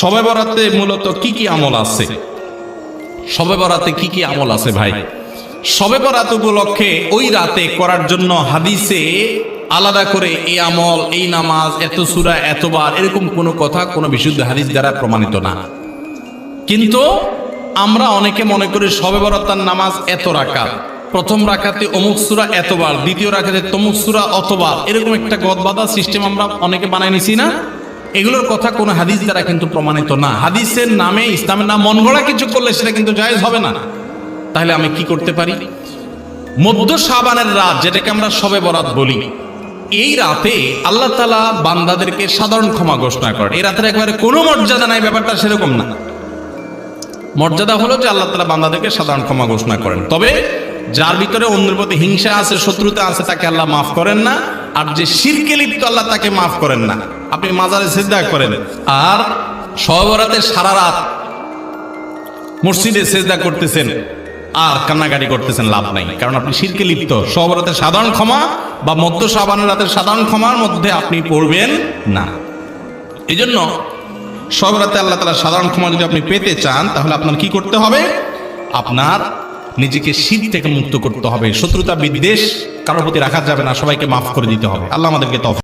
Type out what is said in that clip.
শবে বরাতে মূলত কি কি আমল আছে? শবে বরাতে কি কি আমল আছে ভাই? শবে বরাত উপলক্ষে ওই রাতে করার জন্য হাদিসে আলাদা করে এই আমল, এই নামাজ, এত সূরা, এতবার, এরকম কোনো কথা কোনো বিশুদ্ধ হাদিস দ্বারা প্রমাণিত না। কিন্তু আমরা অনেকে মনে করি শবে বরাতের নামাজ এত রাকাত, প্রথম রাকাতে অমুক সূরা এতবার, দ্বিতীয় রাকাতে তমুক সূরা অতবার, এরকম একটা গদবাঁধা সিস্টেম আমরা অনেকে বানাই নিছি না? এগুলোর কথা কোনো হাদিস দ্বারা কিন্তু প্রমাণিত না। হাদিসের নামে, ইসলামের নাম মন গড়া কিছু করলে সেটা কিন্তু জায়েজ হবে না। তাহলে আমি কি করতে পারি? মধ্য শাবানের রাত, যেটাকে আমরা শবে বরাত বলি, এই রাতে আল্লাহ তাআলা বান্দাদেরকে সাধারণ ক্ষমা ঘোষণা করেন। এই রাতের একেবারে কোনো মর্যাদা নাই, ব্যাপারটা সেরকম না। মর্যাদা হলো যে আল্লাহ তাআলা বান্দাদেরকে সাধারণ ক্ষমা ঘোষণা করেন, তবে যার ভিতরে অন্যের প্রতি হিংসা আছে, শত্রুতা আছে, তাকে আল্লাহ মাফ করেন না। আর যে শিরকে লিপ্ত, আল্লাহ তাকে মাফ করেন না। আপনি মাজারে সিজদা করেন আর শবে বরাতে সারা রাত মসজিদে সিজদা করতেছেন আর কান্নাকাটি করতেছেন, লাভ নাই, কারণ আপনি শিরকে লিপ্ত। শবে বরাতের সাধারণ ক্ষমা বা মধ্য শাবানের রাতের সাধারণ ক্ষমার মধ্যে আপনি পড়বেন না। এই জন্য শবে বরাতে আল্লাহ তাআলা সাধারণ ক্ষমা যদি আপনি পেতে চান, তাহলে আপনার কি করতে হবে? আপনার নিজেকে শির থেকে মুক্ত করতে হবে। শত্রুতা বিদ্বেষ কারোর প্রতি রাখা যাবে না, সবাইকে মাফ করে দিতে হবে। আল্লাহ আমাদেরকে তৌফিক